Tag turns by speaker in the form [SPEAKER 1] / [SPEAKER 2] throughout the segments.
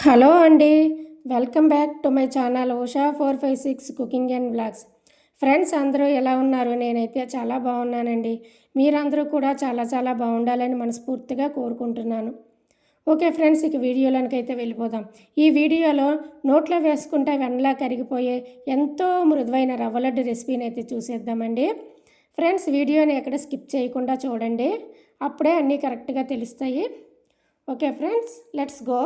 [SPEAKER 1] Hello అండి. Welcome back to my channel Usha 456 cooking and vlogs. Friends అందరూ ఎలా ఉన్నారు? నేనైతే చాలా బాగున్నానండి. మీరందరూ కూడా చాలా చాలా బాగుండాలని మనస్ఫూర్తిగా కోరుకుంటున్నాను. ఓకే ఫ్రెండ్స్, ఇక వీడియోలోనికైతే వెళ్ళిపోదాం. ఈ వీడియోలో నోట్లో వేసుకుంటే వెన్నలా కరిగిపోయే ఎంతో మృదువైన రవ్వ లడ్డు రెసిపీని అయితే చూసేద్దామండి. ఫ్రెండ్స్, వీడియోని ఎక్కడ స్కిప్ చేయకుండా చూడండి, అప్పుడే అన్నీ కరెక్ట్గా తెలుస్తాయి. Okay friends, let's go.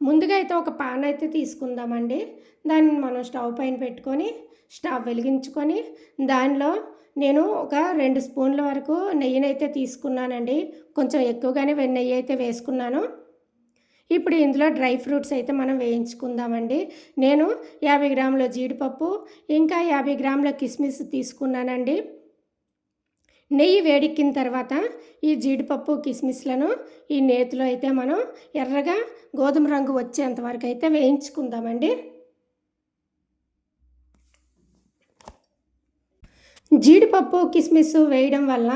[SPEAKER 1] ముందుగా అయితే ఒక పాన్ అయితే తీసుకుందామండి. దాన్ని మనం స్టవ్ పైన పెట్టుకొని స్టవ్ వెలిగించుకొని దానిలో నేను ఒక 2 స్పూన్ల వరకు నెయ్యినైతే తీసుకున్నానండి. కొంచెం ఎక్కువగానే నెయ్యి అయితే వేసుకున్నాను. ఇప్పుడు ఇందులో డ్రై ఫ్రూట్స్ అయితే మనం వేయించుకుందామండి. నేను 50 గ్రాముల జీడిపప్పు, ఇంకా 50 గ్రాముల కిస్మిస్ తీసుకున్నానండి. నెయ్యి వేడెక్కిన తర్వాత ఈ జీడిపప్పు కిస్మిస్లను ఈ నేతిలో అయితే మనం ఎర్రగా గోధుమ రంగు వచ్చేంత వరకు అయితే వేయించుకుందామండి. జీడిపప్పు కిస్మిస్ వేయడం వల్ల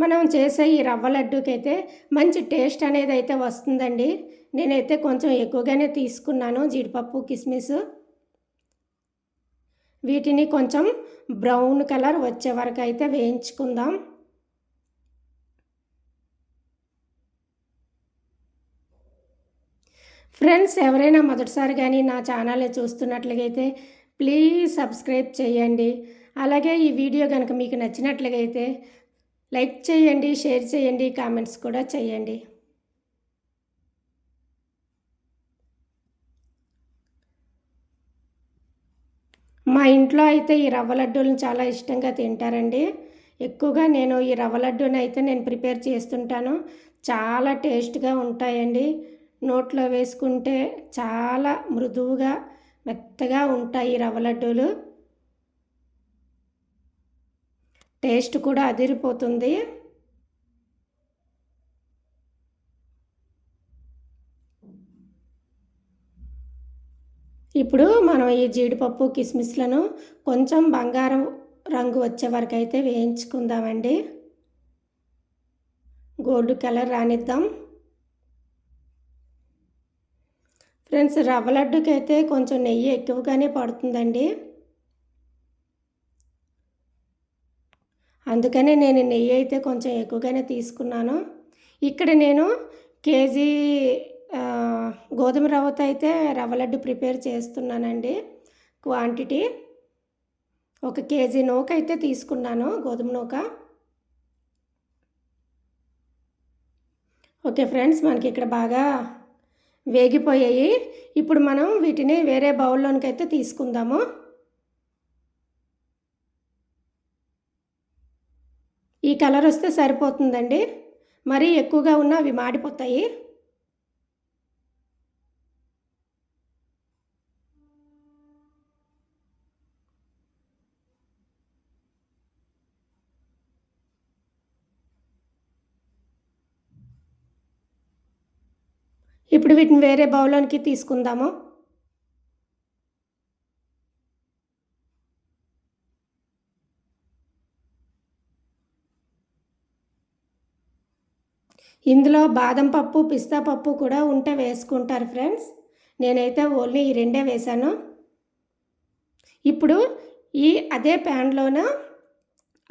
[SPEAKER 1] మనం చేసే ఈ రవ్వ లడ్డూకైతే మంచి టేస్ట్ అనేది అయితే వస్తుందండి. నేనైతే కొంచెం ఎక్కువగానే తీసుకున్నాను జీడిపప్పు కిస్మిస్. వీటిని కొంచెం బ్రౌన్ కలర్ వచ్చే వరకు అయితే వేయించుకుందాం. ఫ్రెండ్స్, ఎవరైనా మొదటిసారి కానీ నా ఛానల్ని చూస్తున్నట్లయితే ప్లీజ్ సబ్స్క్రైబ్ చేయండి. అలాగే ఈ వీడియో కనుక మీకు నచ్చినట్లయితే లైక్ చేయండి, షేర్ చేయండి, కామెంట్స్ కూడా చేయండి. మా ఇంట్లో అయితే ఈ రవ్వ లడ్డూలను చాలా ఇష్టంగా తింటారండి. ఎక్కువగా నేను ఈ రవ్వ లడ్డూని అయితే నేను ప్రిపేర్ చేస్తుంటాను. చాలా టేస్ట్గా ఉంటాయండి. నోట్లో వేసుకుంటే చాలా మృదువుగా మెత్తగా ఉంటాయి రవ్వ లడ్డూలు. టేస్ట్ కూడా అదిరిపోతుంది. ఇప్పుడు మనం ఈ జీడిపప్పు కిస్మిస్లను కొంచెం బంగారం రంగు వచ్చే వరకు అయితే వేయించుకుందామండి. గోల్డ్ కలర్ రానిద్దాం. ఫ్రెండ్స్, రవ్వ లడ్డుకి అయితే కొంచెం నెయ్యి ఎక్కువగానే పడుతుందండి. అందుకనే నేను నెయ్యి అయితే కొంచెం ఎక్కువగానే తీసుకున్నాను. ఇక్కడ నేను కేజీ గోధుమ రవ్వతో అయితే రవ్వ లడ్డు ప్రిపేర్ చేస్తున్నానండి. క్వాంటిటీ 1 కేజీ నూక అయితే తీసుకున్నాను, గోధుమ నూక. ఓకే ఫ్రెండ్స్, మనకి ఇక్కడ బాగా వేగిపోయాయి. ఇప్పుడు మనం వీటిని వేరే బౌల్లోనికి అయితే తీసుకుందాము. ఈ కలర్ వస్తే సరిపోతుందండి, మరీ ఎక్కువగా ఉన్నా అవి మాడిపోతాయి. ఇప్పుడు వీటిని వేరే బౌల్లోనికి తీసుకుందాము. ఇందులో బాదం పప్పు, పిస్తా పప్పు కూడా ఉంటే వేసుకుంటారు ఫ్రెండ్స్. నేనైతే ఓన్లీ ఈ 2 వేశాను. ఇప్పుడు అదే ప్యాన్లోన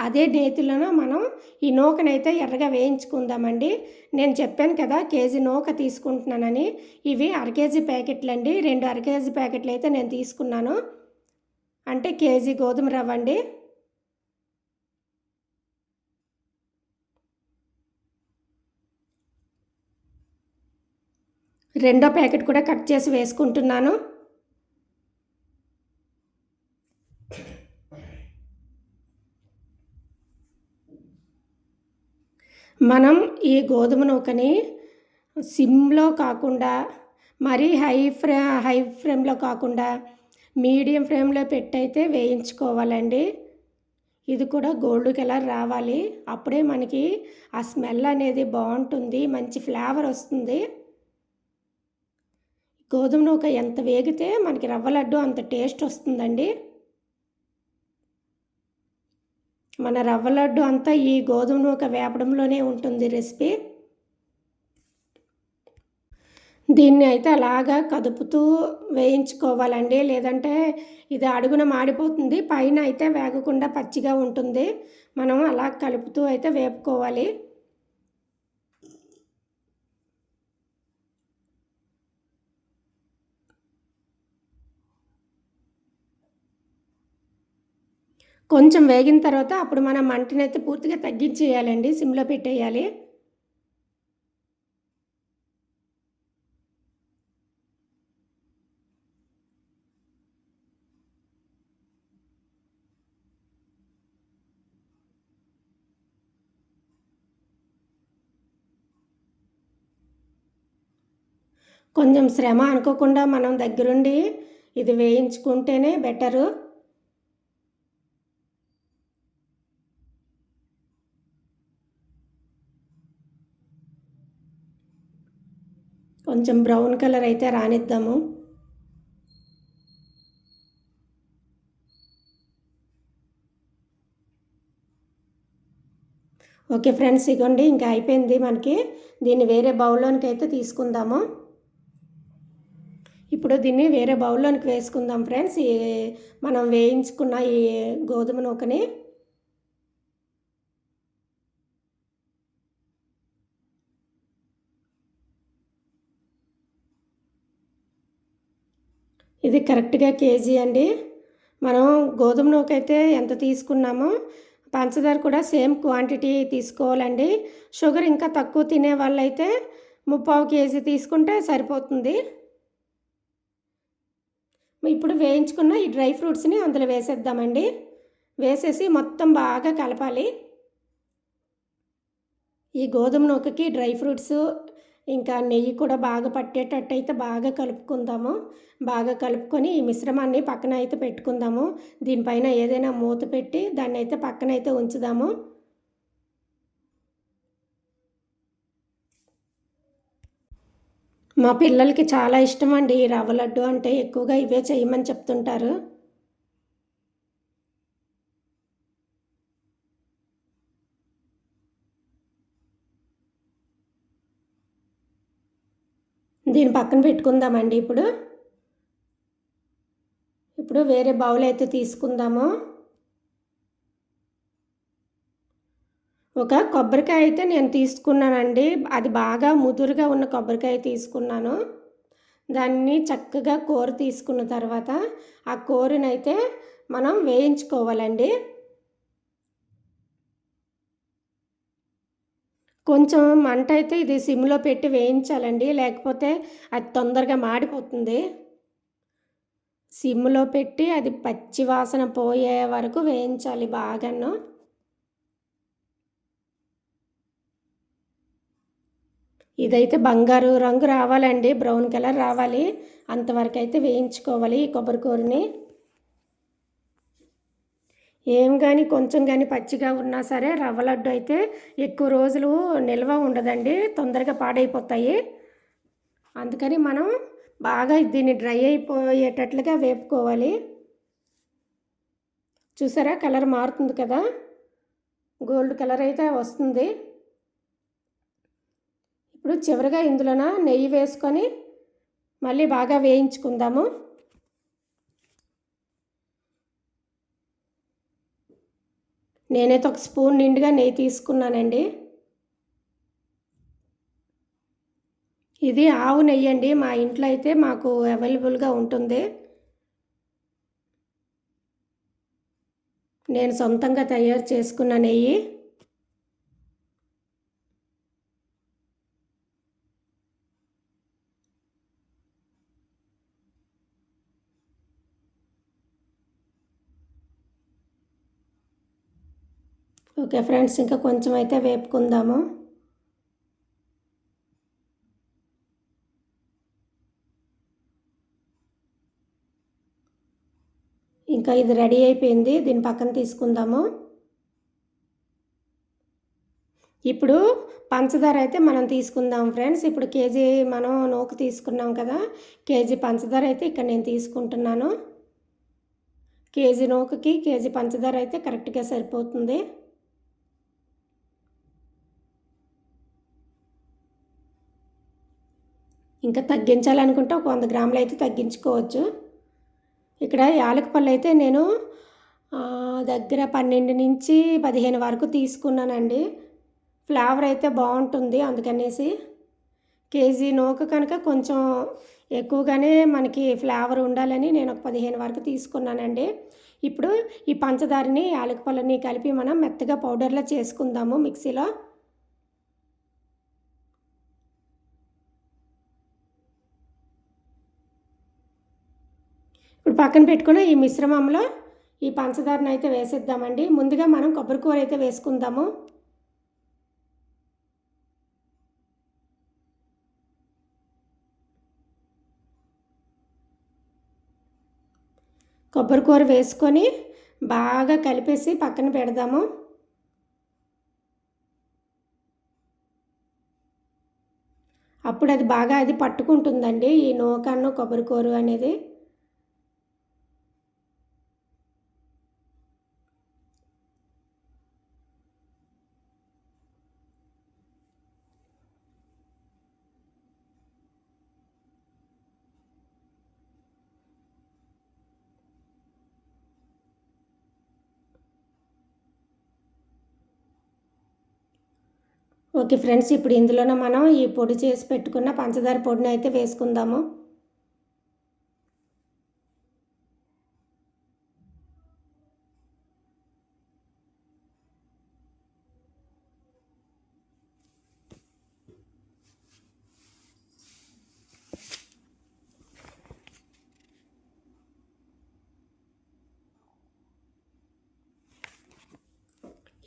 [SPEAKER 1] అదే నేతిలోన మనం ఈ నూకనైతే ఎర్రగా వేయించుకుందామండి. నేను చెప్పాను కదా కేజీ నూక తీసుకుంటున్నానని. ఇవి 1/2 కేజీ ప్యాకెట్లు అండి. 2 1/2 కేజీ ప్యాకెట్లు అయితే నేను తీసుకున్నాను. అంటే కేజీ గోధుమ రవ్వ అండి. రెండో ప్యాకెట్ కూడా కట్ చేసి వేసుకుంటున్నాను. మనం ఈ గోధుమ నూకని సిమ్లో కాకుండా మరీ హై ఫ్లేమ్లో కాకుండా మీడియం ఫ్లేమ్లో పెట్టయితే వేయించుకోవాలండి. ఇది కూడా గోల్డ్ కలర్ రావాలి. అప్పుడే మనకి ఆ స్మెల్ అనేది బాగుంటుంది, మంచి ఫ్లేవర్ వస్తుంది. గోధుమ నూక ఎంత వేగితే మనకి రవ్వ లడ్డు అంత టేస్ట్ వస్తుందండి. మన రవ్వ లడ్డు అంతా ఈ గోధుమ నూక వేపడంలోనే ఉంటుంది రెసిపీ. దీన్ని అయితే అలాగా కదుపుతూ వేయించుకోవాలండి. లేదంటే ఇది అడుగున మాడిపోతుంది. పైన అయితే వేగకుండా పచ్చిగా ఉంటుంది. మనం అలా కలుపుతూ అయితే వేపుకోవాలి. కొంచెం వేగిన తర్వాత అప్పుడు మనం మంటనైతే పూర్తిగా తగ్గించేయాలండి. సిమ్‌లో పెట్టేయాలి. కొంచెం శ్రమ అనుకోకుండా మనం దగ్గరుండి ఇది వేయించుకుంటేనే బెటరు. కొంచెం బ్రౌన్ కలర్ అయితే రానిద్దాము. ఓకే ఫ్రెండ్స్, ఇగోండి ఇంకా అయిపోయింది మనకి. దీన్ని వేరే బౌల్‌లోనికైతే తీసుకుందాము. ఇప్పుడు దీన్ని వేరే బౌల్‌లోనికి వేసుకుందాం ఫ్రెండ్స్. మనం వేయించుకున్న ఈ గోధుమ నూకని. ఇది కరెక్ట్‌గా కేజీ అండి. మనం గోధుమ నూకైతే ఎంత తీసుకున్నామో పంచదార కూడా సేమ్ క్వాంటిటీ తీసుకోవాలండి. షుగర్ ఇంకా తక్కువ తినే వాళ్ళైతే 3/4 కేజీ తీసుకుంటే సరిపోతుంది. ఇప్పుడు వేయించుకున్న ఈ డ్రై ఫ్రూట్స్‌ని అందులో వేసేద్దామండి. వేసేసి మొత్తం బాగా కలపాలి. ఈ గోధుమ నూకకి డ్రై ఫ్రూట్సు ఇంకా నెయ్యి కూడా బాగా పట్టేటట్టయితే బాగా కలుపుకుందాము. బాగా కలుపుకొని ఈ మిశ్రమాన్ని పక్కన అయితే పెట్టుకుందాము. దీనిపైన ఏదైనా మూత పెట్టి దాన్నైతే పక్కనైతే ఉంచుదాము. మా పిల్లలకి చాలా ఇష్టమండి ఈ రవ్వ లడ్డు అంటే. ఎక్కువగా ఇవే చేయమని చెప్తుంటారు. దీన్ని పక్కన పెట్టుకుందామండి ఇప్పుడు. ఇప్పుడు వేరే బౌల్ అయితే తీసుకుందాము. ఒక కొబ్బరికాయ అయితే నేను తీసుకున్నానండి. అది బాగా ముదురుగా ఉన్న కొబ్బరికాయ తీసుకున్నాను. దాన్ని చక్కగా కూర తీసుకున్న తర్వాత ఆ కూరనైతే మనం వేయించుకోవాలండి. కొంచెం మంట అయితే ఇది సిమ్‌లో పెట్టి వేయించాలండి. లేకపోతే అది తొందరగా మాడిపోతుంది. సిమ్‌లో పెట్టి అది పచ్చి వాసన పోయే వరకు వేయించాలి బాగాను. ఇదైతే బంగారు రంగు రావాలండి. బ్రౌన్ కలర్ రావాలి. అంతవరకైతే వేయించుకోవాలి ఈ కొబ్బరి కూరని. ఏం గాని కొంచెం గాని పచ్చిగా ఉన్నా సరే రవ్వ లడ్డు అయితే ఎక్కువ రోజులు నిల్వ ఉండదండి. తొందరగా పాడైపోతాయి. అందుకని మనం బాగా దీన్ని డ్రై అయిపోయేటట్లుగా వేపుకోవాలి. చూసారా కలర్ మారుతుంది కదా! గోల్డ్ కలర్ అయితే వస్తుంది. ఇప్పుడు చివరగా ఇందులోన నెయ్యి వేసుకొని మళ్ళీ బాగా వేయించుకుందాము. నేనైతే ఒక స్పూన్ నిండుగా నెయ్యి తీసుకున్నానండి. ఇది ఆవు నెయ్యి అండి. మా ఇంట్లో అయితే మాకు అవైలబుల్‌గా ఉంటుంది. నేను సొంతంగా తయారు చేసుకున్న నెయ్యి. ఓకే ఫ్రెండ్స్, ఇంకా కొంచెం అయితే వేపుకుందాము. ఇంకా ఇది రెడీ అయిపోయింది. దీన్ని పక్కన తీసుకుందాము. ఇప్పుడు పంచదార అయితే మనం తీసుకుందాం ఫ్రెండ్స్. ఇప్పుడు కేజీ మనం నూక తీసుకున్నాం కదా! కేజీ పంచదార అయితే ఇక్కడ నేను తీసుకుంటున్నాను. కేజీ నూకకి కేజీ పంచదార అయితే కరెక్ట్‌గా సరిపోతుంది. ఇంకా తగ్గించాలనుకుంటే ఒక 100 గ్రాములు అయితే తగ్గించుకోవచ్చు. ఇక్కడ యాలకుపళ్ళు అయితే నేను దగ్గర 12 నుంచి 15 వరకు తీసుకున్నానండి. ఫ్లేవర్ అయితే బాగుంటుంది అందుకనేసి. కేజీ నూక కనుక కొంచెం ఎక్కువగానే మనకి ఫ్లేవర్ ఉండాలని నేను ఒక 15 వరకు తీసుకున్నానండి. ఇప్పుడు ఈ పంచదారని యాలకుపళ్ళని కలిపి మనం మెత్తగా పౌడర్లా చేసుకుందాము మిక్సీలో. ఇప్పుడు పక్కన పెట్టుకున్న ఈ మిశ్రమంలో ఈ పంచదారని అయితే వేసేద్దామండి. ముందుగా మనం కొబ్బరి కూర అయితే వేసుకుందాము. కొబ్బరి కూర వేసుకొని బాగా కలిపేసి పక్కన పెడదాము. అప్పుడు అది బాగా పట్టుకుంటుందండి ఈ నూకను కొబ్బరి కూర అనేది. ఓకే ఫ్రెండ్స్, ఇప్పుడు ఇందులోనే మనం ఈ పొడి చేసి పెట్టుకున్న పంచదార పొడిని అయితే వేసుకుందాము.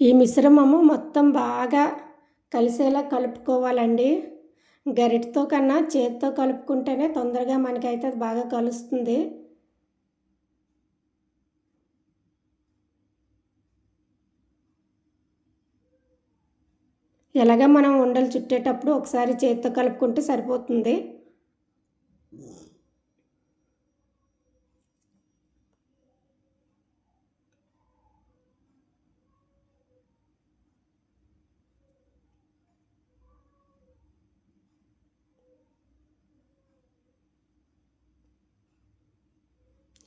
[SPEAKER 1] ఈ మిశ్రమము మొత్తం బాగా కలిసేలా కలుపుకోవాలండి. గరిటతో కన్నా చేతితో కలుపుకుంటేనే తొందరగా మనకైతే అది బాగా కలుస్తుంది. ఎలాగ మనం ఉండలు చుట్టేటప్పుడు ఒకసారి చేతితో కలుపుకుంటే సరిపోతుంది.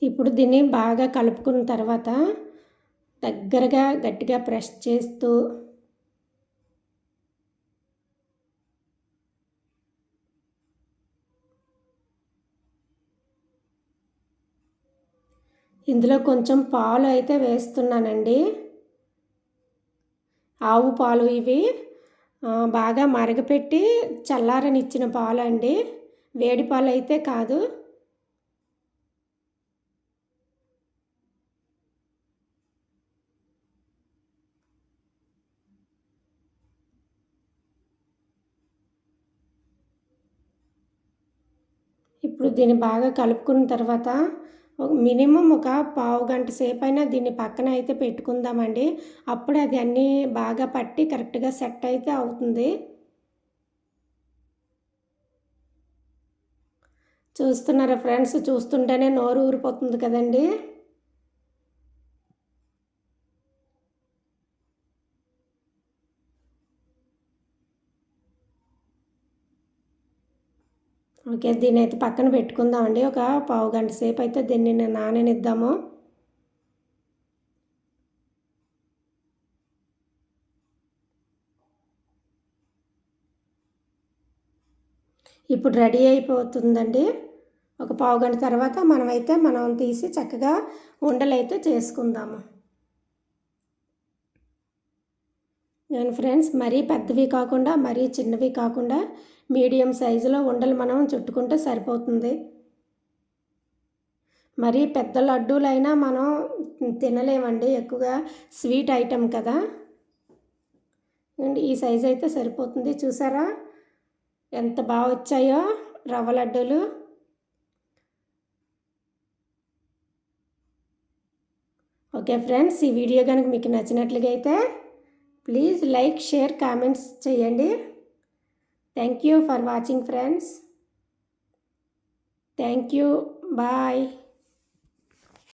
[SPEAKER 1] ఇప్పుడు దీన్ని బాగా కలుపుకున్న తర్వాత దగ్గరగా గట్టిగా ప్రెస్ చేస్తూ ఇందులో కొంచెం పాలు అయితే వేస్తున్నానండి. ఆవు పాలు ఇవి బాగా మరగపెట్టి చల్లారనిచ్చిన పాలు అండి, వేడి పాలు అయితే కాదు. ఇప్పుడు దీన్ని బాగా కలుపుకున్న తర్వాత మినిమం ఒక పావు గంట సేపు అయినా దీన్ని పక్కన అయితే పెట్టుకుందామండి. అప్పుడు అది అన్నీ బాగా పట్టి కరెక్ట్గా సెట్ అయితే అవుతుంది. చూస్తున్నారా ఫ్రెండ్స్, చూస్తుంటేనే నోరు ఊరిపోతుంది కదండి. ఓకే, దీన్ని అయితే పక్కన పెట్టుకుందామండి. ఒక పావు గంట సేపు అయితే దీన్ని నాననిద్దాము. ఇప్పుడు రెడీ అయిపోతుందండి. ఒక పావు గంట తర్వాత మనం తీసి చక్కగా ఉండలైతే చేసుకుందాము. నేను ఫ్రెండ్స్ మరీ పెద్దవి కాకుండా మరీ చిన్నవి కాకుండా మీడియం సైజులో ఉండలు మనం చుట్టుకుంటే సరిపోతుంది. మరీ పెద్ద లడ్డూలైనా మనం తినలేమండి, ఎక్కువగా స్వీట్ ఐటెం కదా. అండ్ ఈ సైజు అయితే సరిపోతుంది. చూసారా ఎంత బాగా వచ్చాయో రవ్వ లడ్డూలు. ఓకే ఫ్రెండ్స్, ఈ వీడియో కనుక మీకు నచ్చినట్లుగా అయితే ప్లీజ్ లైక్, షేర్, కామెంట్స్ చేయండి. Thank you for watching friends. Thank you. Bye.